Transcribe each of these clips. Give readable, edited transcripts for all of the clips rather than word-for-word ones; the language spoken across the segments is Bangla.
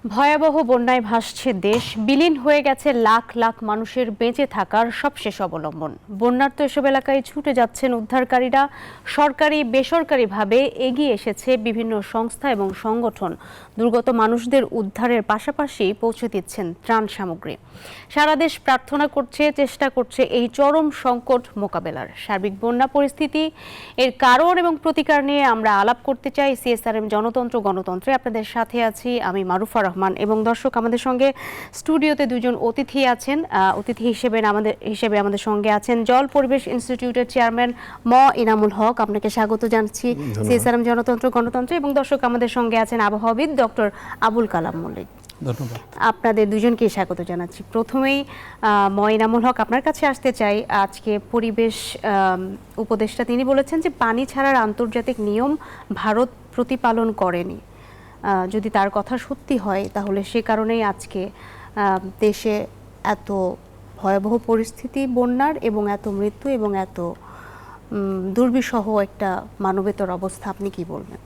ভয়াবহ বন্যায় ভাসছে দেশ, বিলীন হয়ে গেছে লাখ লাখ মানুষের বেঁচে থাকার সবশেষ অবলম্বন। বন্যার্ত এসব এলাকায় ছুটে যাচ্ছেন উদ্ধারকারীরা। সরকারি বেসরকারিভাবে এগিয়ে এসেছে বিভিন্ন সংস্থা এবং সংগঠন। দুর্গত মানুষদের উদ্ধারের পাশাপাশি পৌঁছে দিচ্ছেন ত্রাণ সামগ্রী। সারা দেশ প্রার্থনা করছে, চেষ্টা করছে এই চরম সংকট মোকাবেলার। সার্বিক বন্যা পরিস্থিতি, এর কারণ এবং প্রতিকার নিয়ে আমরা আলাপ করতে চাই সিএসআরএম জনতন্ত্র গণতন্ত্রে। আপনাদের সাথে আছি আমি মারুফা রহমান এবং দর্শক, আমাদের সঙ্গে স্টুডিওতে দুজন অতিথি আছেন। অতিথি হিসেবে আমাদের সঙ্গে আছেন জল পরিবেশ ইনস্টিটিউটের চেয়ারম্যান ইনামুল হক। আপনাকে স্বাগত জানাচ্ছি সিএসআরএম জনতন্ত্র গণতন্ত্রে। এবং দর্শক, আমাদের সঙ্গে আছেন আবহাওয়াবিদ ডক্টর আবুল কালাম মল্লিক। ধন্যবাদ। আপনাদের দুজনকে স্বাগত জানাচ্ছি। প্রথমেই ইনামুল হক, আপনার কাছে আসতে চাই। আজকে পরিবেশ উপদেষ্টা তিনি বলেছেন যে পানি ছাড়ার আন্তর্জাতিক নিয়ম ভারত প্রতিপালন করেনি। যদি তার কথা সত্যি হয় তাহলে সে কারণেই আজকে দেশে এত ভয়াবহ পরিস্থিতি বন্যার, এবং এত মৃত্যু এবং এত দুর্বিষহ একটা মানবেতর অবস্থা। আপনি কি বলবেন?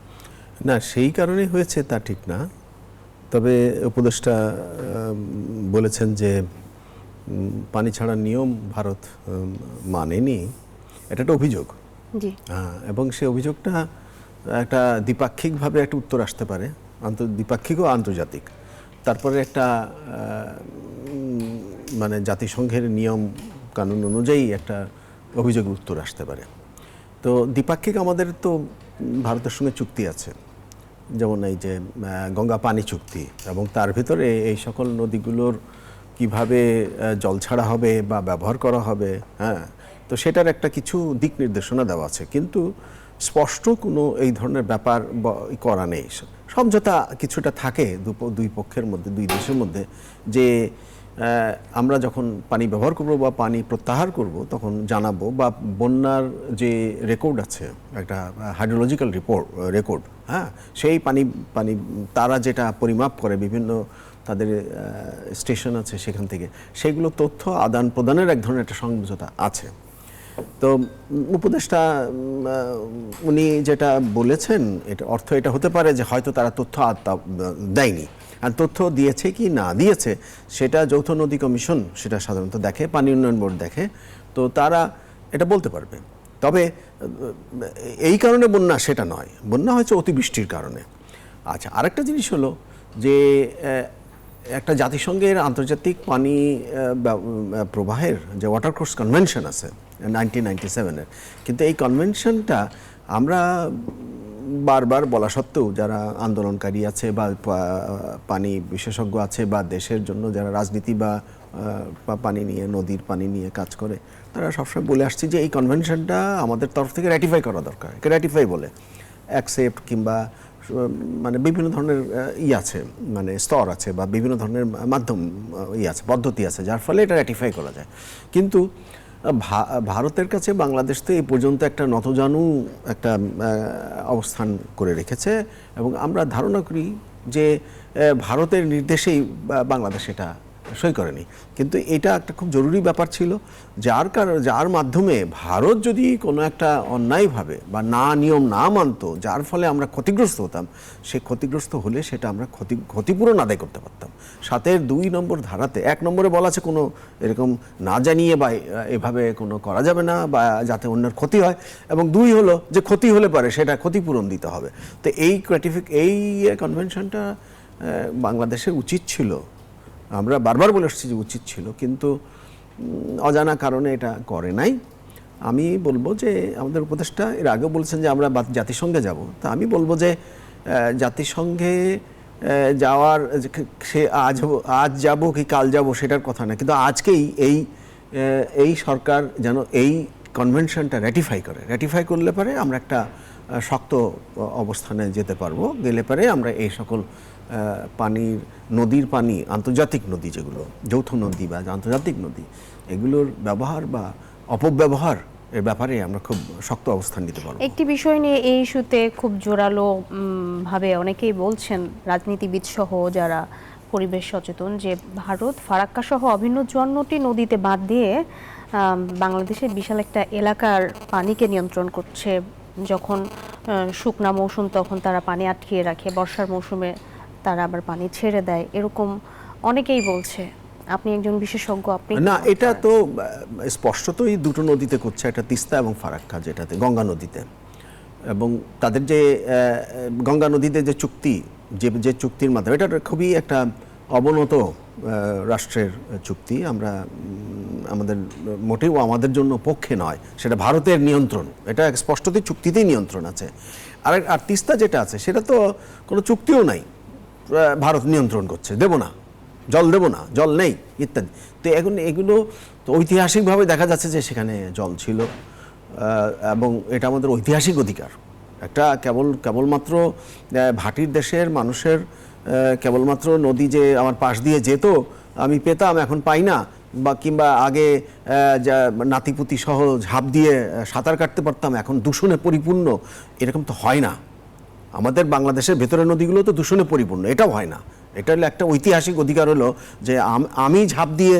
না, সেই কারণেই হয়েছে তা ঠিক না, তবে উপদেষ্টা বলেছেন যে পানি ছাড়ার নিয়ম ভারত মানেনি, এটা একটা অভিযোগ। জি। এবং সেই অভিযোগটা একটা দ্বিপাক্ষিকভাবে একটা উত্তর আসতে পারে, দ্বিপাক্ষিক ও আন্তর্জাতিক। তারপরে একটা মানে জাতিসংঘের নিয়ম কানুন অনুযায়ী একটা অভিযোগের উত্তর আসতে পারে। তো দ্বিপাক্ষিক আমাদের তো ভারতের সঙ্গে চুক্তি আছে, যেমন এই যে গঙ্গা পানি চুক্তি, এবং তার ভিতরে এই সকল নদীগুলোর কিভাবে জল ছাড়া হবে বা ব্যবহার করা হবে, হ্যাঁ, তো সেটার একটা কিছু দিক নির্দেশনা দেওয়া আছে। কিন্তু স্পষ্ট কোনো এই ধরনের ব্যাপার করা নেই। সমঝোতা কিছুটা থাকে দুই পক্ষের মধ্যে, দুই দেশের মধ্যে, যে আমরা যখন পানি ব্যবহার করব বা পানি প্রত্যাহার করব তখন জানাবো, বা বন্যার যে রেকর্ড আছে, একটা হাইড্রোলজিক্যাল রেকর্ড, হ্যাঁ, সেই পানি তারা যেটা পরিমাপ করে বিভিন্ন তাদের স্টেশন আছে সেখান থেকে, সেগুলো তথ্য আদান প্রদানের এক ধরনের একটা সমঝোতা আছে। তো উপদেষ্টা উনি যেটা বলেছেন, এটা অর্থ এটা হতে পারে যে হয়তো তারা তথ্য দেয়নি, আর তথ্য দিয়েছে কি না দিয়েছে সেটা যৌথ নদী কমিশন সেটা সাধারণত দেখে, পানি উন্নয়ন বোর্ড দেখে, তো তারা এটা বলতে পারবে। তবে এই কারণে বন্যা সেটা নয়, বন্যা হয়েছে অতিবৃষ্টির কারণে। আচ্ছা, আরেকটা জিনিস হলো যে একটা জাতিসংঘের আন্তর্জাতিক পানি প্রবাহের যে ওয়াটারকোর্স কনভেনশন আছে 1997-এর, কিন্তু এই কনভেনশনটা আমরা বারবার বলা সত্ত্বেও যারা আন্দোলনকারী আছে বা পানি বিশেষজ্ঞ আছে বা দেশের জন্য যারা রাজনীতি বা পানি নিয়ে, নদীর পানি নিয়ে কাজ করে, তারা সবসময় বলে আসছে যে এই কনভেনশনটা আমাদের তরফ থেকে র্যাটিফাই করা দরকার। র্যাটিফাই বলে অ্যাকসেপ্ট কিংবা মানে বিভিন্ন ধরনের আছে, মানে স্তর আছে বা বিভিন্ন ধরনের মাধ্যম আছে, পদ্ধতি আছে, যার ফলে এটা র্যাটিফাই করা যায়। কিন্তু ভারতের কাছে বাংলাদেশ তো এই পর্যন্ত একটা নতজানু একটা অবস্থান করে রেখেছে, এবং আমরা ধারণা করি যে ভারতের নির্দেশেই বাংলাদেশ এটা সই করেনি। কিন্তু এটা একটা খুব জরুরি ব্যাপার ছিল, যার মাধ্যমে ভারত যদি কোনো একটা অন্যায়ভাবে বা নিয়ম না মানতো, যার ফলে আমরা ক্ষতিগ্রস্ত হতাম, সে ক্ষতিগ্রস্ত হলে সেটা আমরা ক্ষতিপূরণ আদায় করতে পারতাম। 7-এর 2 নম্বর ধারাতে 1 নম্বরে বলা আছে কোনো এরকম না জানিয়ে বা এভাবে কোনো করা যাবে না বা যাতে অন্যের ক্ষতি হয়, এবং 2 হলো যে ক্ষতি হলে পারে সেটা ক্ষতিপূরণ দিতে হবে। তো এই কনভেনশনটা বাংলাদেশের উচিত ছিল, আমরা বারবার বলে আসছি যে উচিত ছিল, কিন্তু অজানা কারণে এটা করে নাই। আমি বলবো যে আমাদের উপদেষ্টা এর আগেও বলেছেন যে আমরা জাতিসংঘে যাব, তা আমি বলবো যে জাতিসংঘে যাওয়ার সে আজ যাব কি কাল যাব সেটার কথা না, কিন্তু আজকেই এই সরকার যেন এই কনভেনশনটা র্যাটিফাই করলে পারে আমরা একটা শক্ত অবস্থানে যেতে পারবো, গেলে পারে আমরা এই সকল নদীর পানি, আন্তর্জাতিক নদী যেগুলো যৌথ নদী বা আন্তর্জাতিক নদী, এগুলোর ব্যবহার বা অপব্যবহার এর ব্যাপারে আমরা খুব শক্ত অবস্থান নিতে পারবো। একটি বিষয় নিয়ে এই ইস্যুতে খুব জোরালো ভাবে অনেকেই বলছেন, রাজনীতিবিদ সহ যারা পরিবেশ সচেতন, যে ভারত ফারাক্কা সহ অভিন্ন 54টি নদীতে বাঁধ দিয়ে বাংলাদেশের বিশাল একটা এলাকার পানিকে নিয়ন্ত্রণ করছে। যখন শুকনা মৌসুম তখন তারা পানি আটকিয়ে রাখে, বর্ষার মৌসুমে তারা আবার পানি ছেড়ে দেয়, এরকম অনেকেই বলছে। আপনি একজন বিশেষজ্ঞ, আপনি না, এটা তো স্পষ্টতই দুটো নদীতে করছে, একটা তিস্তা এবং ফারাক্কা, যেটাতে গঙ্গা নদীতে। এবং তাদের যে গঙ্গা নদীতে যে চুক্তি, যে চুক্তির মাধ্যমে, এটা খুবই একটা অবনত রাষ্ট্রের চুক্তি। আমরা আমাদের মোটেও আমাদের জন্য পক্ষে নয়, সেটা ভারতের নিয়ন্ত্রণ, এটা স্পষ্টতই চুক্তিতেই নিয়ন্ত্রণ আছে। আর তিস্তা যেটা আছে সেটা তো কোনো চুক্তিও নাই, ভারত নিয়ন্ত্রণ করছে, দেব না জল, দেব না জল নেই ইত্যাদি। তো এখন এগুলো তো ঐতিহাসিকভাবে দেখা যাচ্ছে যে সেখানে জল ছিল, এবং এটা আমাদের ঐতিহাসিক অধিকার। একটা কেবলমাত্র ভাটির দেশের মানুষের কেবলমাত্র নদী যে আমার পাশ দিয়ে যেত আমি পেতাম, এখন পাই না, বা কিংবা আগে যা নাতিপুতি সহ ঝাঁপ দিয়ে সাঁতার কাটতে পারতাম, এখন দূষণে পরিপূর্ণ, এরকম তো হয় না। আমাদের বাংলাদেশের ভেতরের নদীগুলো তো দূষণে পরিপূর্ণ, এটাও হয় না। এটা হলো একটা ঐতিহাসিক অধিকার, হলো যে আমি ঝাঁপ দিয়ে,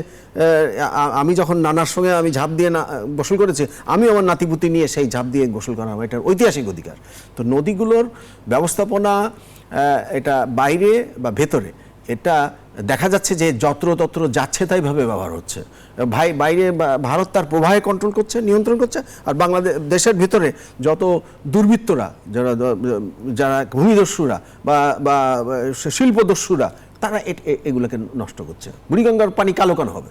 আমি যখন নানার সঙ্গে আমি ঝাঁপ দিয়ে গোসল করেছি, আমি আমার নাতিপুতি নিয়ে সেই ঝাঁপ দিয়ে গোসল করা, এটার ঐতিহাসিক অধিকার। তো নদীগুলোর ব্যবস্থাপনা, এটা বাইরে বা ভেতরে, এটা দেখা যাচ্ছে যে যত্রতত্র যাচ্ছে তাইভাবে ব্যবহার হচ্ছে। বাইরে ভারত তার প্রবাহে কন্ট্রোল করছে, নিয়ন্ত্রণ করছে, আর দেশের ভিতরে যত দুর্বৃত্তরা, যারা ভূমিদস্যুরা বা শিল্পদস্যুরা, তারা এগুলোকে নষ্ট করছে। বুড়িগঙ্গার পানি কালো কেন হবে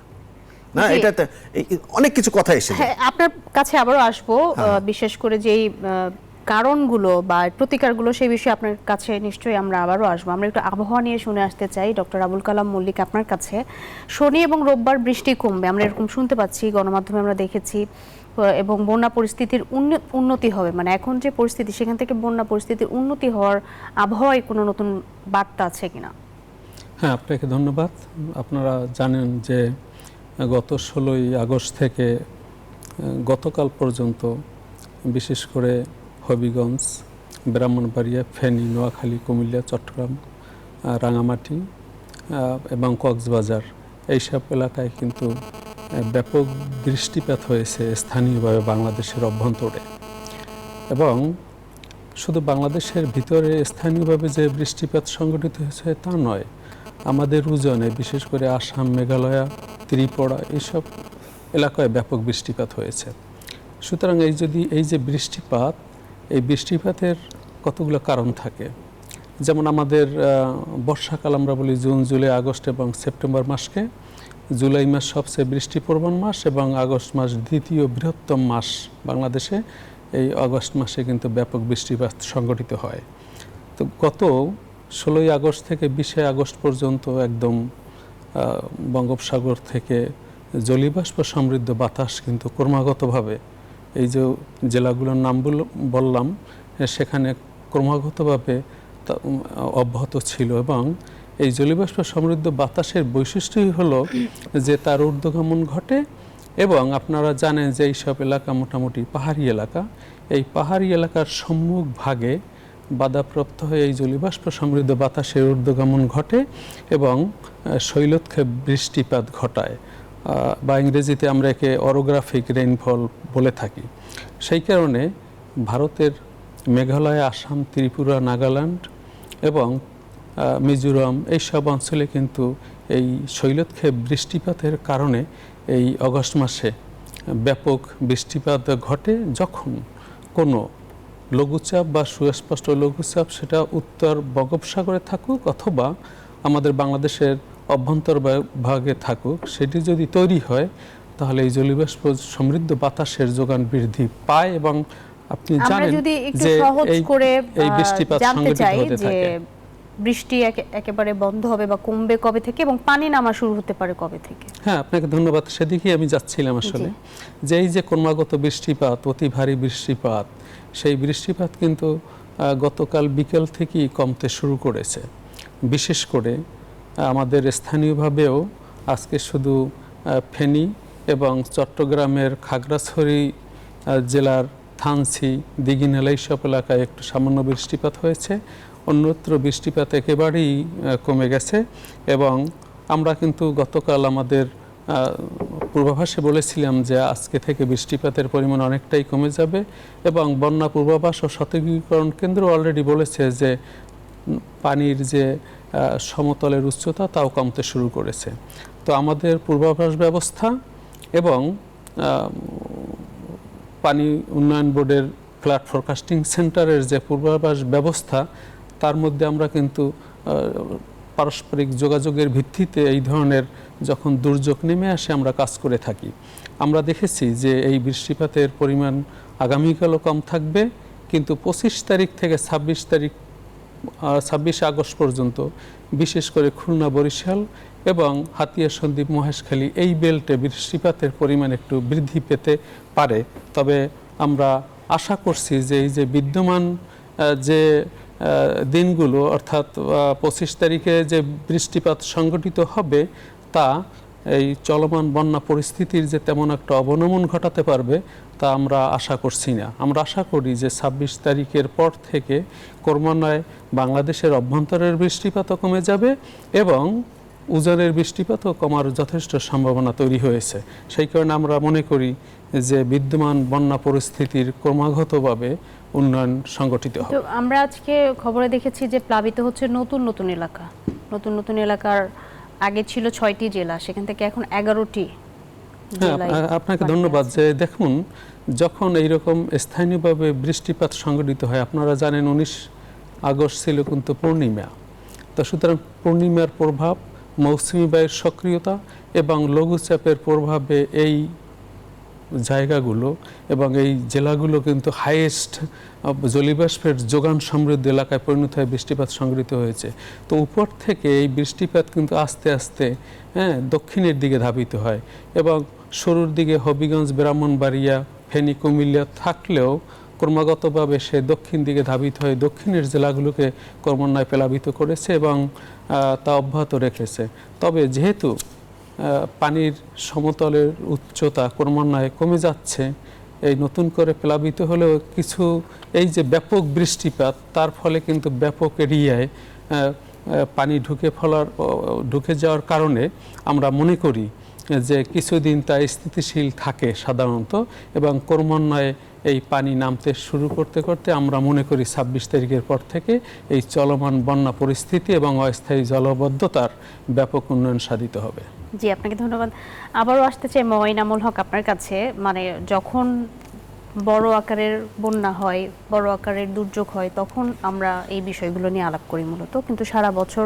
না? এটাতে অনেক কিছু কথা এসে যায়। আপনার কাছে আবারও আসবো, বিশেষ করে যেই কারণগুলো বা প্রতিকারগুলো, সেই বিষয়ে আপনার কাছে নিশ্চয়ই আমরা আবারও আসবো। আমরা একটু আবহাওয়া নিয়ে শুনে আসতে চাই ডক্টর আবুল কালাম মল্লিক আপনার কাছে। শনি এবং রোববার বৃষ্টি কমবে, আমরা এরকম শুনতে পাচ্ছি, গণমাধ্যমে আমরা দেখেছি, এবং বন্যা পরিস্থিতির উন্নতি হবে, মানে এখন যে পরিস্থিতি সেখান থেকে বন্যা পরিস্থিতির উন্নতি হওয়ার আবহাওয়ায় কোনো নতুন বার্তা আছে কিনা? হ্যাঁ, আপনাকে ধন্যবাদ। আপনারা জানেন যে গত 16ই আগস্ট থেকে গতকাল পর্যন্ত বিশেষ করে হবিগঞ্জ, ব্রাহ্মণবাড়িয়া, ফেনী, নোয়াখালী, কুমিল্লা, চট্টগ্রাম, রাঙামাটি এবং কক্সবাজার, এইসব এলাকায় কিন্তু ব্যাপক বৃষ্টিপাত হয়েছে স্থানীয়ভাবে বাংলাদেশের অভ্যন্তরে। এবং শুধু বাংলাদেশের ভিতরে স্থানীয়ভাবে যে বৃষ্টিপাত সংঘটিত হয়েছে তা নয়, আমাদের উজানে বিশেষ করে আসাম, মেঘালয়, ত্রিপুরা, এইসব এলাকায় ব্যাপক বৃষ্টিপাত হয়েছে। সুতরাং এই যে বৃষ্টিপাত, এই বৃষ্টিপাতের কতগুলো কারণ থাকে। যেমন আমাদের বর্ষাকাল আমরা বলি জুন, জুলাই, আগস্ট এবং সেপ্টেম্বর মাসকে। জুলাই মাস সবচেয়ে বৃষ্টিপ্রবণ মাস এবং আগস্ট মাস দ্বিতীয় বৃহত্তম মাস বাংলাদেশে। এই আগস্ট মাসে কিন্তু ব্যাপক বৃষ্টিপাত সংঘটিত হয়। তো গত 16ই আগস্ট থেকে 20শে আগস্ট পর্যন্ত একদম বঙ্গোপসাগর থেকে জলীয়বাষ্প সমৃদ্ধ বাতাস কিন্তু ক্রমাগতভাবে, এই যে জেলাগুলোর নাম বললাম, সেখানে ক্রমাগতভাবে অব্যাহত ছিল। এবং এই জলীয়বাষ্প সমৃদ্ধ বাতাসের বৈশিষ্ট্যই হলো যে তার ঊর্ধ্বগমন ঘটে। এবং আপনারা জানেন যে এইসব এলাকা মোটামুটি পাহাড়ি এলাকা, এই পাহাড়ি এলাকার সম্মুখ ভাগে বাধাপ্রাপ্ত হয়ে এই জলীয়বাষ্প সমৃদ্ধ বাতাসের ঊর্ধ্বগমন ঘটে এবং শৈলক্ষেপ বৃষ্টিপাত ঘটায়, বা ইংরেজিতে আমরা একে অরোগ্রাফিক রেইনফল বলে থাকি। সেই কারণে ভারতের মেঘালয়, আসাম, ত্রিপুরা, নাগাল্যান্ড এবং মিজোরাম, এইসব অঞ্চলে কিন্তু এই শৈলক্ষেপ বৃষ্টিপাতের কারণে এই আগস্ট মাসে ব্যাপক বৃষ্টিপাত ঘটে। যখন কোনো লঘুচাপ বা সুস্পষ্ট লঘুচাপ, সেটা উত্তর বঙ্গোপসাগরে থাকুক অথবা আমাদের বাংলাদেশের অভ্যন্তর ভাগে থাকুক, সেটি যদি তৈরি হয় তাহলে এই জলীয়বাষ্প সমৃদ্ধ বাতাসের যোগান বৃদ্ধি পায়। এবং আপনি জানেন যে এই বৃষ্টিপাত সংঘটিত হতে থাকে। বৃষ্টি একেবারে বন্ধ হবে বা কমবে কবে থেকে, এবং পানি নামা শুরু হতে পারে কবে থেকে? হ্যাঁ, আপনাকে ধন্যবাদ। সেদিকেই আমি যাচ্ছিলাম আসলে, যে এই যে ক্রমাগত বৃষ্টিপাত, অতি ভারী বৃষ্টিপাত, সেই বৃষ্টিপাত কিন্তু গতকাল বিকেল থেকেই কমতে শুরু করেছে। বিশেষ করে আমাদের স্থানীয়ভাবেও আজকে শুধু ফেনী এবং চট্টগ্রামের খাগড়াছড়ি জেলার থানচি, দিঘিনালা, এইসব এলাকায় একটু সামান্য বৃষ্টিপাত হয়েছে। অন্যত্র বৃষ্টিপাত একেবারেই কমে গেছে। এবং আমরা কিন্তু গতকাল আমাদের পূর্বাভাসে বলেছিলাম যে আজকে থেকে বৃষ্টিপাতের পরিমাণ অনেকটাই কমে যাবে। এবং বন্যা পূর্বাভাস ও সতর্কীকরণ কেন্দ্র অলরেডি বলেছে যে পানির যে সমতলের উচ্চতা তাও কমতে শুরু করেছে। তো আমাদের পূর্বাভাস ব্যবস্থা এবং পানি উন্নয়ন বোর্ডের ফ্লাড ফোরকাস্টিং সেন্টারের যে পূর্বাভাস ব্যবস্থা, তার মধ্যে আমরা কিন্তু পারস্পরিক যোগাযোগের ভিত্তিতে এই ধরনের যখন দুর্যোগ নেমে আসে আমরা কাজ করে থাকি। আমরা দেখেছি যে এই বৃষ্টিপাতের পরিমাণ আগামীকালও কম থাকবে, কিন্তু 25 তারিখ থেকে 26 আগস্ট পর্যন্ত বিশেষ করে খুলনা, বরিশাল এবং হাতিয়া, সন্দ্বীপ, মহেশখালী এই বেল্টে বৃষ্টিপাতের পরিমাণ একটু বৃদ্ধি পেতে পারে। তবে আমরা আশা করছি যে এই যে বিদ্যমান যে দিনগুলো, অর্থাৎ 25 তারিখে যে বৃষ্টিপাত সংঘটিত হবে তা এই চলমান বন্যা পরিস্থিতির যে তেমন একটা অবনমন ঘটাতে পারবে তা আমরা আশা করছি না। আমরা আশা করি যে 26 তারিখের পর থেকে ক্রমান্বয়ে বাংলাদেশের অভ্যন্তরের বৃষ্টিপাতও কমে যাবে এবং উজানের বৃষ্টিপাতও কমার যথেষ্ট সম্ভাবনা তৈরি হয়েছে। সেই কারণে আমরা মনে করি যে বিদ্যমান বন্যা পরিস্থিতির ক্রমাগতভাবে উন্নয়ন সংগঠিত হবে। তো আমরা আজকে খবরে দেখেছি যে প্লাবিত হচ্ছে নতুন নতুন এলাকা, নতুন নতুন এলাকার আগে ছিল 6টি জেলা, সেখান থেকে এখন 11টি জেলায়। আপনাকে ধন্যবাদ। যে দেখুন, যখন এইরকম স্থানীয়ভাবে বৃষ্টিপাত সংঘটিত হয়, আপনারা জানেন 19 আগস্ট ছিল কিন্তু পূর্ণিমা। তো সুতরাং পূর্ণিমার প্রভাব, মৌসুমী বায়ুর সক্রিয়তা এবং লঘুচাপের প্রভাবে এই জায়গাগুলো এবং এই জেলাগুলো কিন্তু হাইয়েস্ট জলীয়বাষ্পের যোগান সমৃদ্ধ এলাকায় পরিণত হয়ে বৃষ্টিপাত সংঘটিত হয়েছে। তো উপর থেকে এই বৃষ্টিপাত কিন্তু আস্তে আস্তে দক্ষিণের দিকে ধাবিত হয় এবং শুরুর দিকে হবিগঞ্জ, ব্রাহ্মণবাড়িয়া, ফেনী, কুমিল্লা থাকলেও ক্রমাগতভাবে সে দক্ষিণ দিকে ধাবিত হয়ে দক্ষিণের জেলাগুলোকে ক্রমান্বয়ে প্লাবিত করেছে এবং তা অব্যাহত রেখেছে। তবে যেহেতু পানির সমতলের উচ্চতা ক্রমান্বয়ে কমে যাচ্ছে, এই নতুন করে প্লাবিত হলেও কিছু এই যে ব্যাপক বৃষ্টিপাত, তার ফলে কিন্তু ব্যাপক এরিয়ায় পানি ঢুকে যাওয়ার কারণে আমরা মনে করি যে কিছুদিন তা স্থিতিশীল থাকে সাধারণত এবং ক্রমান্বয়ে এই পানি নামতে শুরু করতে করতে আমরা মনে করি 26 তারিখের পর থেকে এই চলমান বন্যা পরিস্থিতি এবং অস্থায়ী জলবদ্ধতার ব্যাপক উন্নয়ন সাধিত হবে। জি, আপনাকে ধন্যবাদ। আবারও আসতে চাই মঈনামুল হক আপনার কাছে। মানে যখন বড় আকারের বন্যা হয়, বড় আকারের দুর্যোগ হয়, তখন আমরা এই বিষয়গুলো নিয়ে আলাপ করি মূলত, কিন্তু সারা বছর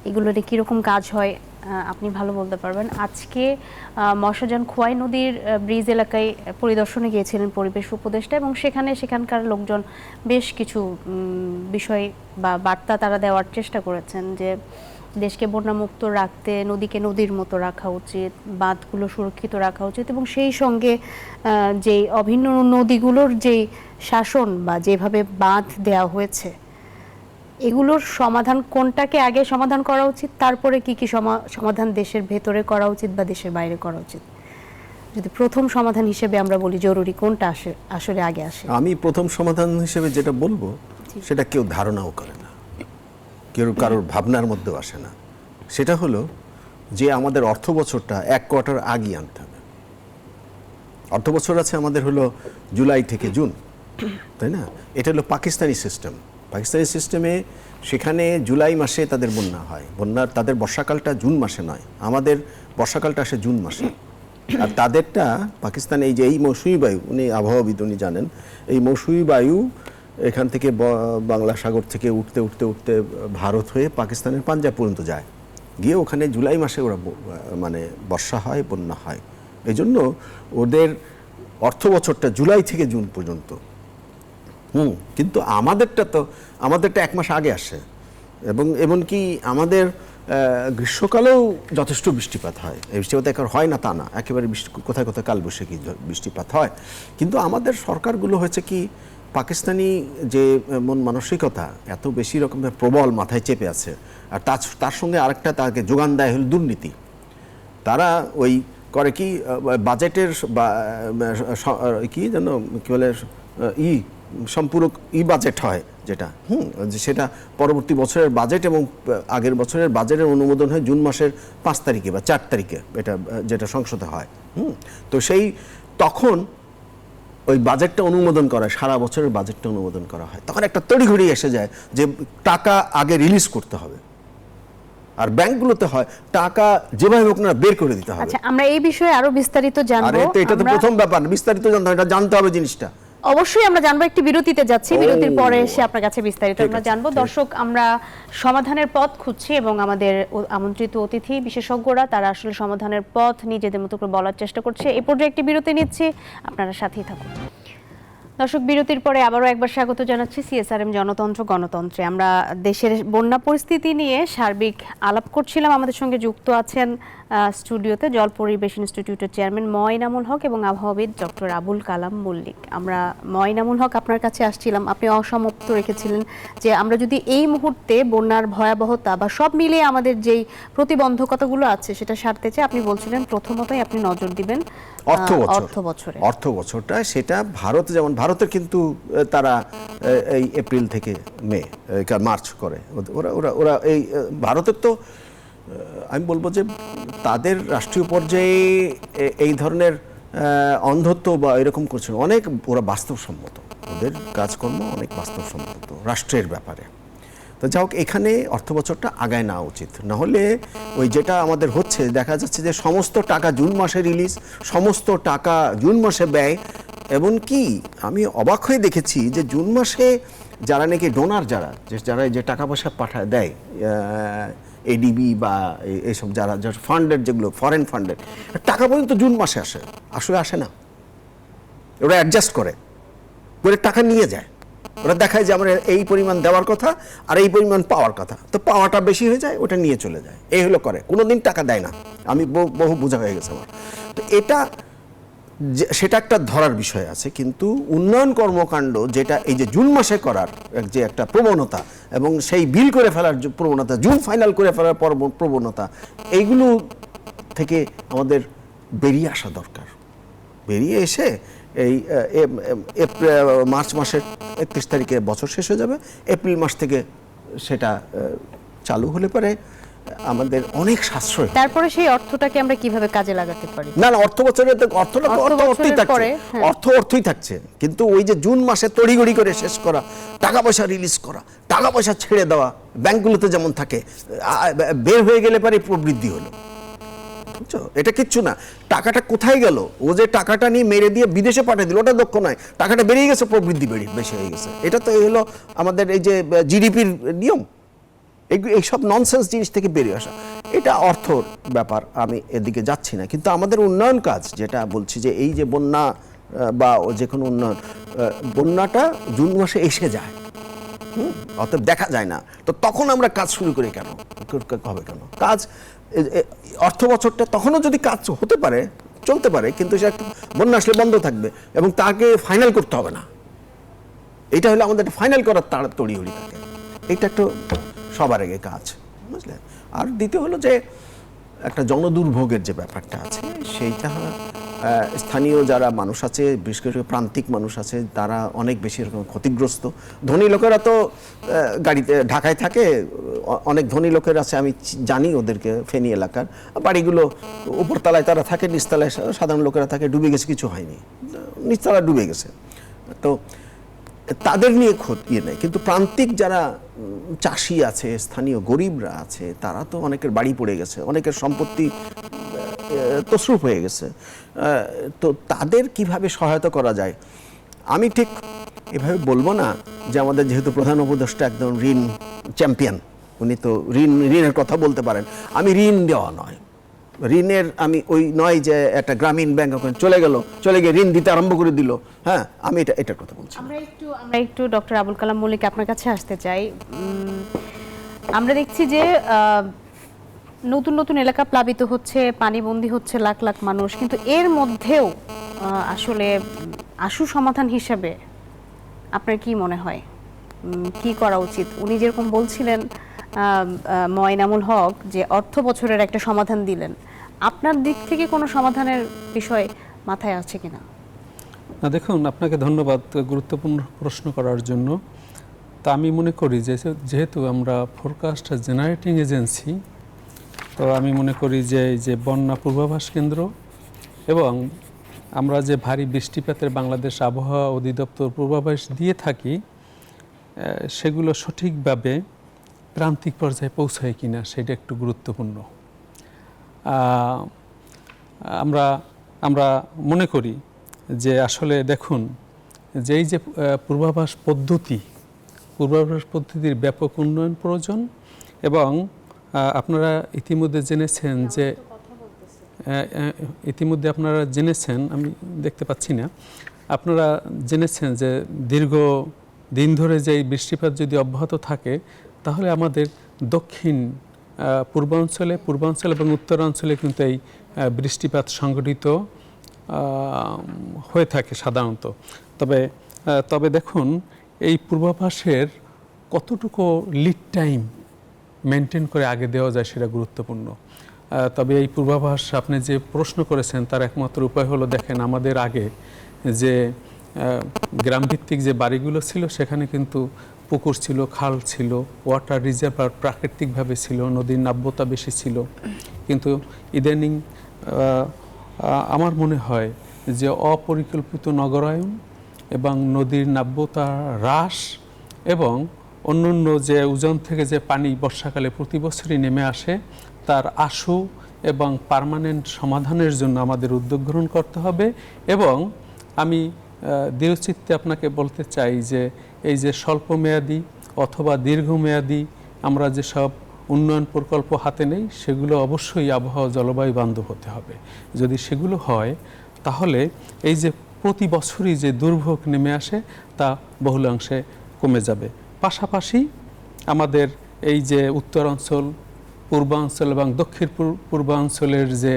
এগুলো নিয়ে কীরকম কাজ হয় আপনি ভালো বলতে পারবেন। আজকে মশাজান খোয়াই নদীর ব্রিজ এলাকায় পরিদর্শনে গিয়েছিলেন পরিবেশ উপদেষ্টা এবং সেখানকার লোকজন বেশ কিছু বিষয় বা বার্তা তারা দেওয়ার চেষ্টা করেছেন যে দেশকে বন্যামুক্ত রাখতে নদীকে নদীর মতো রাখা উচিত, বাঁধগুলো সুরক্ষিত রাখা উচিত এবং সেই সঙ্গে যে অভিন্ন নদীগুলোর যে শাসন বা যেভাবে বাঁধ দেওয়া হয়েছে এগুলোর সমাধান কোনটাকে আগে সমাধান করা উচিত, তারপরে কি কি সমাধান দেশের ভেতরে করা উচিত বা দেশের বাইরে করা উচিত। যদি প্রথম সমাধান হিসেবে আমরা বলি জরুরি কোনটা আসলে আগে আসে? আমি প্রথম সমাধান হিসেবে যেটা বলবো সেটা কেউ ধারণাও করে না, কেউ কারোর ভাবনার মধ্যেও আসে না। সেটা হলো যে আমাদের অর্থ বছরটা 1 কোয়ার্টার আগে আনতে হবে। অর্থ বছর আছে আমাদের হলো জুলাই থেকে জুন, তাই না? এটা হলো পাকিস্তানি সিস্টেম। পাকিস্তানি সিস্টেমে সেখানে জুলাই মাসে তাদের বন্যা হয়, তাদের বর্ষাকালটা জুন মাসে নয়, আমাদের বর্ষাকালটা আসে জুন মাসে। আর তাদেরটা পাকিস্তানে এই যে এই মৌসুমী বায়ু, উনি আবহাওয়াবিদ, উনি জানেন, এই মৌসুমী বায়ু এখান থেকে বাংলা সাগর থেকে উঠতে উঠতে উঠতে ভারত হয়ে পাকিস্তানের পাঞ্জাব পর্যন্ত যায়, গিয়ে ওখানে জুলাই মাসে ওরা মানে বর্ষা হয়, বন্যা হয়। এই জন্য ওদের অর্থ বছরটা জুলাই থেকে জুন পর্যন্ত। কিন্তু আমাদেরটা 1 মাস আগে আসে এবং এমনকি আমাদের গ্রীষ্মকালেও যথেষ্ট বৃষ্টিপাত হয়। এই বৃষ্টিপাত একবার হয় না তা না, একেবারে কোথায় কোথায় কালবৈশাখী বৃষ্টিপাত হয়। কিন্তু আমাদের সরকারগুলো হয়েছে কি, পাকিস্তানি যে মন মানসিকতা এত বেশি রকমের প্রবল মাথায় চেপে আছে, আর তার সঙ্গে আরেকটা তাকে যোগান দেয় হল দুর্নীতি। তারা ওই করে কি, বাজেটের কি যেন কি বলে সম্পূরক বাজেট হয় যেটা, সেটা পরবর্তী বছরের বাজেট এবং আগের বছরের বাজেটের অনুমোদন হয় জুন মাসের 5 তারিখে বা 4 তারিখে, এটা যেটা সংসদে হয়। তো সেই তখন ওই বাজেটটা অনুমোদন করা হয়, সারা বছরের বাজেটটা অনুমোদন করা হয়, তখন একটা তড়িঘড়ি এসে যায় যে টাকা আগে রিলিজ করতে হবে। আর ব্যাংকগুলোতে হয় টাকা যেভাবে হোক না বের করে দিতে হবে। আচ্ছা, আমরা এই বিষয়ে আরো বিস্তারিত আরে জানবো। তো এটা তো আমরা প্রথম ব্যাপার, বিস্তারিত জানতে হবে, এটা জানতে হবে জিনিসটা। অবশ্যই আমরা জানবো, একটি বিরতিতে যাচ্ছি, বিরতির পরে এসে আপনার কাছে বিস্তারিত ঠিক আমরা আছে, জানবো। ঠিক আছে। দর্শক, আমরা সমাধানের পথ খুঁজছি এবং আমাদের আমন্ত্রিত অতিথি বিশেষজ্ঞরা তারা আসলে সমাধানের পথ নিজেদের মতো করে বলার চেষ্টা করছে। এই পর্যায়ে একটি বিরতি নিচ্ছি, আপনারা সাথেই থাকুন। দর্শক, বিরতির পরে আবারও একবার স্বাগত জানাচ্ছি সিএসআরএম জনতন্ত্র গণতন্ত্রে। আমরা দেশের বন্যা পরিস্থিতি নিয়ে সার্বিক আলাপ করছিলাম। আমাদের সঙ্গে যুক্ত আছেন স্টুডিওতে জল পরিবেশ ইনস্টিটিউটের চেয়ারম্যান ময়নামুল হক এবং আবহাওয়াবিদ ডক্টর আবুল কালাম মল্লিক। আমরা ময়নামুল হক আপনার কাছে আসছিলাম, আপনি অসমাপ্ত রেখেছিলেন যে আমরা যদি এই মুহূর্তে বন্যার ভয়াবহতা বা সব মিলিয়ে আমাদের যেই প্রতিবন্ধকতাগুলো আছে সেটা সারতে চাই, আপনি বলছিলেন প্রথমতই আপনি নজর দিবেন অর্থ বছরে। অর্থ বছরটা সেটা ভারত, যেমন ভারতের কিন্তু তারা এই এপ্রিল থেকে মে মার্চ করে, ওরা ওরা ওরা এই ভারতের তো আমি বলবো যে তাদের রাষ্ট্রীয় পর্যায়ে এই ধরনের অন্ধত্ব বা এরকম করছে অনেক, ওরা বাস্তবসম্মত, ওদের কাজকর্ম অনেক বাস্তবসম্মত রাষ্ট্রের ব্যাপারে। তো যাই হোক, এখানে অর্থ বছরটা আগায় নেওয়া উচিত, নাহলে ওই যেটা আমাদের হচ্ছে দেখা যাচ্ছে যে সমস্ত টাকা জুন মাসে রিলিজ, সমস্ত টাকা জুন মাসে ব্যয়। এমনকি আমি অবাক হয়ে দেখেছি যে জুন মাসে যারা নাকি ডোনার, যারা যে টাকা পয়সা পাঠায় দেয়, এডিবি বা এইসব যারা ফান্ডের, যেগুলো ফরেন ফান্ডের টাকা পর্যন্ত জুন মাসে আসলে আসে না। ওরা অ্যাডজাস্ট করে টাকা নিয়ে যায়, ওরা দেখায় যে আমরা এই পরিমাণ দেওয়ার কথা আর এই পরিমাণ পাওয়ার কথা, তো পাওয়াটা বেশি হয়ে যায়, ওটা নিয়ে চলে যায়, এই হলো করে, কোনোদিন টাকা দেয় না। আমি বহু বোঝা হয়ে গেছে আমার। তো এটা সেটা একটা ধরার বিষয় আছে, কিন্তু উন্নয়ন কর্মকাণ্ড যেটা এই যে জুন মাসে করার যে একটা প্রবণতা এবং সেই বিল করে ফেলার যে প্রবণতা, জুন ফাইনাল করে ফেলার প্রবণতা, এইগুলো থেকে আমাদের বেরিয়ে আসা দরকার। বেরিয়ে এসে এই মার্চ মাসের 31 তারিখে বছর শেষ হয়ে যাবে, এপ্রিল মাস থেকে সেটা চালু হলে পরে আমাদের অনেক সাশ্রয়। তারপরে সেই অর্থটাকে আমরা কিভাবে কাজে লাগাতে পারি? না, অর্থ বছরে অর্থই থাকছে, কিন্তু ওই যে জুন মাসে তড়িঘড়ি করে শেষ করা, টাকা পয়সা রিলিজ করা, টাকা পয়সা ছেড়ে দেওয়া, ব্যাংকগুলোতে যেমন থাকে, বের হয়ে গেলে পরে প্রবৃদ্ধি হলো, বুঝছো? এটা কিচ্ছু না। টাকাটা কোথায় গেল? ও যে টাকাটা নিয়ে মেরে দিয়ে বিদেশে পাঠিয়ে দিল, ওটা দক্ষ নয়, টাকাটা বেরিয়ে গেছে, প্রবৃদ্ধি বেশি হয়ে গেছে। এটা তো হলো আমাদের এই যে জিডিপির নিয়ম। এইসব ননসেন্স জিনিস থেকে বেরিয়ে আসা, এটা অর্থর ব্যাপার, আমি এদিকে যাচ্ছি না। কিন্তু আমাদের উন্নয়ন কাজ যেটা বলছি, যে এই যে বন্যা বা যে কোনো উন্নয়ন, বন্যাটা জুন মাসে এসে যায়, অতএব দেখা যায় না, তো তখন আমরা কাজ শুরু করি কেন, হবে কেন কাজ? অর্থ বছরটা তখনও যদি কাজ হতে পারে, চলতে পারে, কিন্তু সে বন্যা আসলে বন্ধ থাকবে এবং তাকে ফাইনাল করতে হবে না। এটা হলো আমাদের ফাইনাল করার তড়িঘড়ি থাকে, এটা একটা সবার আগে কাজ, বুঝলেন? আর দ্বিতীয় হলো যে একটা জনদুর্ভোগের যে ব্যাপারটা আছে, সেইটা স্থানীয় যারা মানুষ আছে, বিশেষ করে প্রান্তিক মানুষ আছে, তারা অনেক বেশি এরকম ক্ষতিগ্রস্ত। ধনী লোকেরা তো গাড়িতে ঢাকায় থাকে, অনেক ধনী লোকের আছে, আমি জানি ওদেরকে, ফেনী এলাকার বাড়িগুলো উপরতলায় তারা থাকে, নিচতলায় সাধারণ লোকেরা থাকে, ডুবে গেছে, কিছু হয়নি, নিচতলা ডুবে গেছে, তো তাদের নিয়ে ইয়ে নেই। কিন্তু প্রান্তিক যারা চাষি আছে, স্থানীয় গরিবরা আছে, তারা তো অনেকের বাড়ি পড়ে গেছে, অনেকের সম্পত্তি তছরূপ হয়ে গেছে, তো তাদের কিভাবে সহায়তা করা যায়? আমি ঠিক এভাবে বলবো না যে আমাদের যেহেতু প্রধান উপদেষ্টা একদম ঋণ চ্যাম্পিয়ন, উনি তো ঋণের কথা বলতে পারেন। আমি ঋণ দেওয়া নয়, ঋণের আমি ওই নয় যে একটা গ্রামীণ ব্যাংক ওখানে চলে গিয়ে ঋণ দিতে আরম্ভ করে দিল, হ্যাঁ, আমি এটার কথা বলছি। আমরা একটু ডক্টর আবুল কালাম মল্লিক আপনার কাছে আসতে চাই। আমরা দেখছি যে নতুন নতুন এলাকা প্লাবিত হচ্ছে, পানিবন্দী হচ্ছে লাখ লাখ মানুষ, কিন্তু এর মধ্যেও আসলে আশু সমাধান হিসেবে আপনার কি মনে হয় কি করা উচিত? উনি যেরকম বলছিলেন ময়নামুল হক, যে অর্থ বছরের একটা সমাধান দিলেন, আপনার দিক থেকে কোনো সমাধানের বিষয় মাথায় আছে কিনা? না, দেখুন, আপনাকে ধন্যবাদ গুরুত্বপূর্ণ প্রশ্ন করার জন্য। তা আমি মনে করি যে যেহেতু আমরা ফোরকাস্ট জেনারেটিং এজেন্সি, তো আমি মনে করি যে এই যে বন্যা পূর্বাভাস কেন্দ্র এবং আমরা যে ভারী বৃষ্টিপাতের বাংলাদেশ আবহাওয়া অধিদপ্তর পূর্বাভাস দিয়ে থাকি, সেগুলো সঠিকভাবে প্রান্তিক পর্যায়ে পৌঁছায় কিনা সেটা একটু গুরুত্বপূর্ণ। আমরা মনে করি যে আসলে দেখুন যে এই যে পূর্বাভাস পদ্ধতির ব্যাপক উন্নয়ন প্রয়োজন। এবং আপনারা ইতিমধ্যে জেনেছেন, আমি দেখতে পাচ্ছি না, আপনারা জেনেছেন যে দীর্ঘ দিন ধরে যে এই বৃষ্টিপাত যদি অব্যাহত থাকে তাহলে আমাদের দক্ষিণ পূর্বাঞ্চল এবং উত্তরাঞ্চলে কিন্তু এই বৃষ্টিপাত সংঘটিত হয়ে থাকে সাধারণত। তবে দেখুন এই পূর্বাভাসের কতটুকু লিড টাইম মেনটেন করে আগে দেওয়া যায় সেটা গুরুত্বপূর্ণ। তবে এই পূর্বাভাস আপনি যে প্রশ্ন করেছেন তার একমাত্র উপায় হলো, দেখেন আমাদের আগে যে গ্রামভিত্তিক যে বাড়িগুলো ছিল সেখানে কিন্তু পুকুর ছিল, খাল ছিল, ওয়াটার রিজার্ভার প্রাকৃতিকভাবে ছিল, নদীর নাব্যতা বেশি ছিল। কিন্তু ইদানিং আমার মনে হয় যে অপরিকল্পিত নগরায়ন এবং নদীর নাব্যতা হ্রাস এবং অন্যান্য যে উজান থেকে যে পানি বর্ষাকালে প্রতি বছরই নেমে আসে তার আশু এবং পার্মানেন্ট সমাধানের জন্য আমাদের উদ্যোগ গ্রহণ করতে হবে। এবং আমি দৃঢ়চিত্তে আপনাকে বলতে চাই যে এই যে স্বল্পমেয়াদী অথবা দীর্ঘমেয়াদী আমরা যেসব উন্নয়ন প্রকল্প হাতে নেই সেগুলো অবশ্যই আবহাওয়া জলবায়ু বান্ধব হতে হবে। যদি সেগুলো হয় তাহলে এই যে প্রতি বছরই যে দুর্ভোগ নেমে আসে তা বহুলাংশে কমে যাবে। পাশাপাশি আমাদের এই যে উত্তরাঞ্চল, পূর্বাঞ্চল এবং দক্ষিণ পূর্বাঞ্চলের যে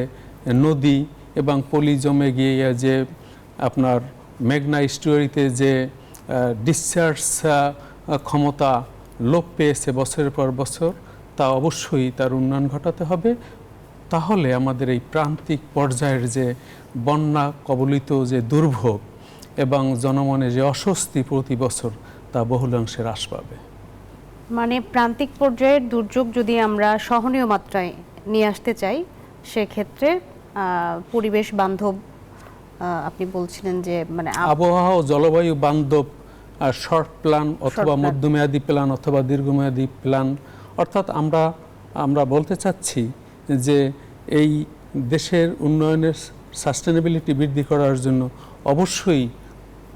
নদী এবং পলি জমে গিয়ে যে আপনার মেঘনা ইস্টুয়ারিতে যে ডিসচার্জ ক্ষমতা লোপ পেয়েছে বছরের পর বছর, তা অবশ্যই তার উন্নয়ন ঘটাতে হবে। তাহলে আমাদের এই প্রান্তিক পর্যায়ের যে বন্যা কবলিত যে দুর্ভোগ এবং জনমনে যে অস্বস্তি প্রতি বছর তা বহুলাংশে হ্রাস পাবে। মানে প্রান্তিক পর্যায়ের দুর্যোগ যদি আমরা সহনীয় মাত্রায় নিয়ে আসতে চাই সেক্ষেত্রে পরিবেশ বান্ধব, আপনি বলছিলেন যে মানে আবহাওয়া ও জলবায়ু বান্ধব শর্ট প্ল্যান অথবা মধ্যমেয়াদী প্ল্যান অথবা দীর্ঘমেয়াদী প্ল্যান, অর্থাৎ আমরা বলতে চাচ্ছি যে এই দেশের উন্নয়নের সাস্টেনেবিলিটি বৃদ্ধি করার জন্য অবশ্যই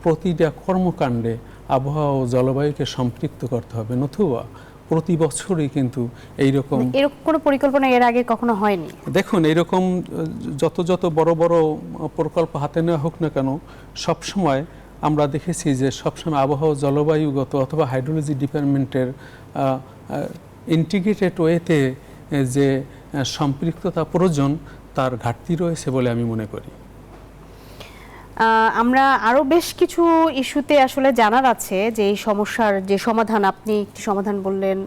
প্রতিটা কর্মকাণ্ডে আবহাওয়া ও জলবায়ুকে সম্পৃক্ত করতে হবে, নতুবা প্রতি বছরই কিন্তু এরকম কোনো পরিকল্পনা এর আগে কখনো হয়নি। দেখুন এরকম যত বড় বড় প্রকল্প হাতে নেওয়া হোক না কেন, সবসময় আমরা দেখেছি যে সবসময় আবহাওয়া জলবায়ুগত অথবা হাইড্রোলজি ডিপার্টমেন্টের ইন্টিগ্রেটেড ওয়েতে যে সম্পৃক্ততা প্রয়োজন তার ঘাটতি রয়েছে বলে আমি মনে করি। আমরা আরও বেশ কিছু ইস্যুতে আসলে জানার আছে যে এই সমস্যার যে সমাধান, আপনি একটি সমাধান বললেন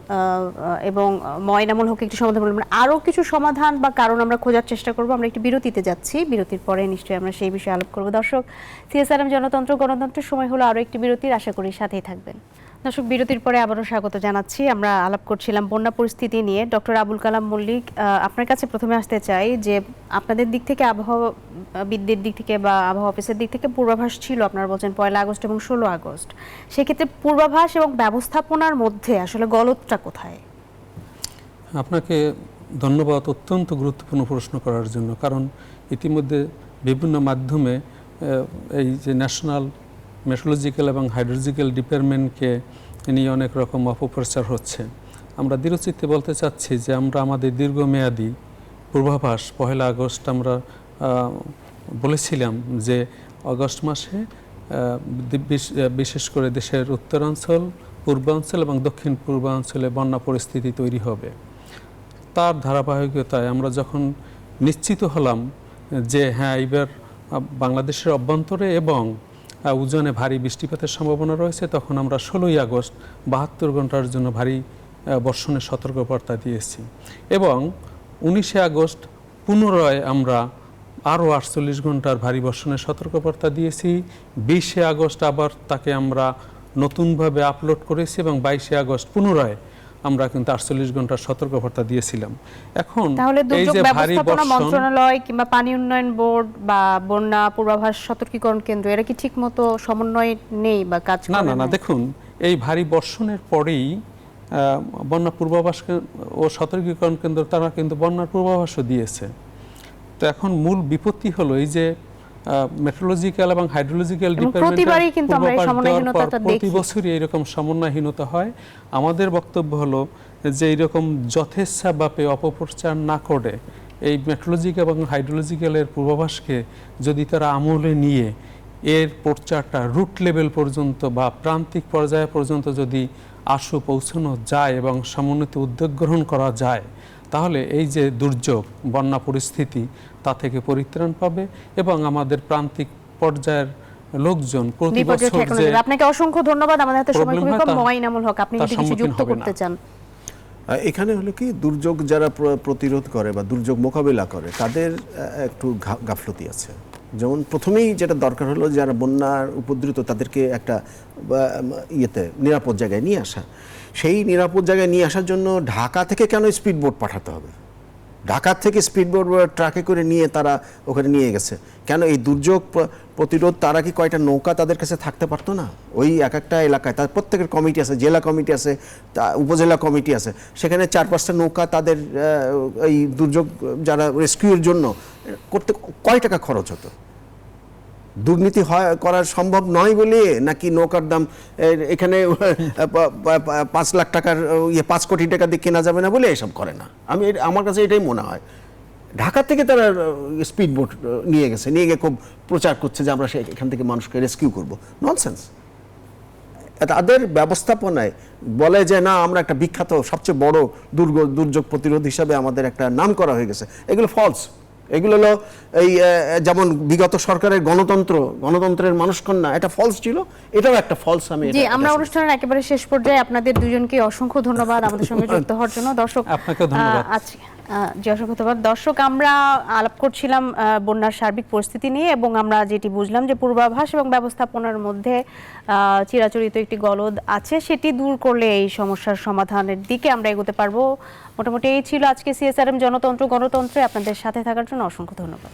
এবং ময়নামুল হক একটি সমাধান বললেন, আরও কিছু সমাধান বা কারণ আমরা খোঁজার চেষ্টা করব। আমরা একটি বিরতিতে যাচ্ছি, বিরতির পরে নিশ্চয়ই আমরা সেই বিষয়ে আলাপ করব। দর্শক, সিএসআরএম জনতন্ত্র গণতন্ত্রের সময় হলো আরও একটি বিরতির, আশা করি সাথেই থাকবেন। দর্শক, বিরতির পরে আবারও স্বাগত জানাচ্ছি। আমরা আলাপ করছিলাম বন্যা পরিস্থিতি নিয়ে। ডক্টর আবুল কালাম মল্লিক, আপনার কাছে প্রথমে আসতে চাই যে আপনাদের দিক থেকে আবহাওয়াবিদদের দিক থেকে বা আবহাওয়া অফিসের দিক থেকে পূর্বাভাস ছিল, আপনারা বলছেন 1 আগস্ট এবং 16 আগস্ট। সেক্ষেত্রে পূর্বাভাস এবং ব্যবস্থাপনার মধ্যে আসলে গলতটা কোথায়? আপনাকে ধন্যবাদ অত্যন্ত গুরুত্বপূর্ণ প্রশ্ন করার জন্য। কারণ ইতিমধ্যে বিভিন্ন মাধ্যমে এই যে ন্যাশনাল মেট্রোলজিক্যাল এবং হাইড্রোলজিক্যাল ডিপার্টমেন্টকে নিয়ে অনেক রকম অপপ্রচার হচ্ছে। আমরা দৃঢ়চিত্তে বলতে চাচ্ছি যে আমরা আমাদের দীর্ঘমেয়াদী পূর্বাভাস 1 আগস্ট আমরা বলেছিলাম যে আগস্ট মাসে বিশেষ করে দেশের উত্তরাঞ্চল, পূর্বাঞ্চল এবং দক্ষিণ পূর্বাঞ্চলে বন্যা পরিস্থিতি তৈরি হবে। তার ধারাবাহিকতায় আমরা যখন নিশ্চিত হলাম যে হ্যাঁ এবার বাংলাদেশের অভ্যন্তরে এবং উজানে ভারী বৃষ্টিপাতের সম্ভাবনা রয়েছে, তখন আমরা 16 আগস্ট 72 ঘন্টার জন্য ভারী বর্ষণের সতর্কবার্তা দিয়েছি এবং 19 আগস্ট পুনরায় আমরা আরও 48 ঘন্টার ভারী বর্ষণের সতর্কবার্তা দিয়েছি। 20 আগস্ট আবার তাকে আমরা নতুনভাবে আপলোড করেছি এবং 22 আগস্ট পুনরায় আমরা কিন্তু 48 ঘন্টার সতর্কবার্তা দিয়েছিলাম। এখন তাহলে এই দুর্যোগ যে ভারী ব্যবস্থাপনা বর্ষণ, মন্ত্রণালয় কিংবা পানি উন্নয়ন বোর্ড বা বন্যা পূর্বাভাস সতর্কীকরণ কেন্দ্র এরা কি ঠিকমতো সমন্বয় নেই বা কাজ না করে না না, দেখুন এই ভারী বর্ষণের পরেই বন্যা পূর্বাভাস ও সতর্কীকরণ কেন্দ্র তারা কিন্তু বন্যার পূর্বাভাসও দিয়েছে। তো এখন মূল বিপত্তি হলো এই যে মেট্রোলজিক্যাল এবং হাইড্রোলজিক্যাল প্রতিবারই কিন্তু আমরা এই সমন্বয়হীনতাটা প্রতি দেখি। বছরই এরকম সমন্বয়হীনতা হয়। আমাদের বক্তব্য হলো যে এইরকম যথেচ্ছাভাবে অপপ্রচার না করে এই মেট্রোলজিক্যাল এবং হাইড্রোলজিক্যালের পূর্বাভাসকে যদি তারা আমলে নিয়ে এর প্রচারটা রুট লেভেল পর্যন্ত বা প্রান্তিক পর্যায় পর্যন্ত যদি পৌঁছানো যায় এবং সমন্বিত উদ্যোগ গ্রহণ করা যায়, তাহলে এই যে দুর্যোগ বন্যা পরিস্থিতি তা থেকে পরিত্রাণ পাবে এবং আমাদের প্রান্তিক পর্যায়ের লোকজন প্রতি বিপর্যয় বছর ঠেকানো যে যাবে। আপনাকে অসংখ্য ধন্যবাদ। আমাদের হাতে সময় প্রবলেম খুবই হয় কম। তা- মঈনামুল হক, আপনি তার যদি কিছু সম্মুখীন যুক্ত হবে না। করতে চান। এখানে হলো কি, দুর্যোগ যারা প্রতিরোধ করে বা দুর্যোগ মোকাবিলা করে তাদের একটু গাফলতি আছে। যেমন প্রথমেই যেটা দরকার হলো যারা বন্যার উপদ্রুত তাদেরকে একটা নিরাপদ জায়গায় নিয়ে আসা। সেই নিরাপদ জায়গায় নিয়ে আসার জন্য ঢাকা থেকে কেন স্পিড বোট পাঠাতে হবে? ঢাকা থেকে স্পিড বোট ট্রাকে করে নিয়ে তারা ওখানে নিয়ে গেছে কেন? এই দুর্যোগ প্রতিরোধ তারা কি কয়টা নৌকা তাদের কাছে থাকতে পারতো না? ওই এক একটা এলাকায় তার প্রত্যেকের কমিটি আছে, জেলা কমিটি আছে, উপজেলা কমিটি আছে, সেখানে 4-5টা নৌকা তাদের এই দুর্যোগ যারা রেস্কিউর জন্য করতে কয় টাকা খরচ হতো? দুর্নীতি করা সম্ভব নয় বলে নাকি নৌকার দাম এখানে 5 লাখ টাকার 5 কোটি টাকা দিয়ে কেনা যাবে না বলে এসব করে না? আমার কাছে এটাই মনে হয়। ঢাকা থেকে তারা স্পিড বোট নিয়ে গেছে, নিয়ে গিয়ে খুব প্রচার করছে যে আমরা এখান থেকে মানুষকে রেস্কিউ করব। ননসেন্স। তাদের ব্যবস্থাপনায় বলে যে না আমরা একটা বিখ্যাত সবচেয়ে বড় দুর্যোগ প্রতিরোধ হিসাবে আমাদের একটা নাম করা হয়ে গেছে। এগুলো ফলস। এগুলো হলো এই যেমন বিগত সরকারের গণতন্ত্রের মানুষকন্যা, এটা ফলস ছিল, এটাও একটা ফলস। জি, আমরা অনুষ্ঠানের একেবারে শেষ পর্যায়ে আপনাদের দুজনকে অসংখ্য ধন্যবাদ আমাদের সঙ্গে যুক্ত হওয়ার জন্য। দর্শক, আপনাকে ধন্যবাদ। জি, অসংখ্য ধন্যবাদ। দর্শক, আমরা আলাপ করছিলাম বন্যার সার্বিক পরিস্থিতি নিয়ে এবং আমরা যেটি বুঝলাম যে পূর্বাভাস এবং ব্যবস্থাপনার মধ্যে চিরাচরিত একটি গলদ আছে, সেটি দূর করলে এই সমস্যার সমাধানের দিকে আমরা এগোতে পারবো। মোটামুটি এই ছিল আজকে CSRM জনতন্ত্র গণতন্ত্রে। আপনাদের সাথে থাকার জন্য অসংখ্য ধন্যবাদ।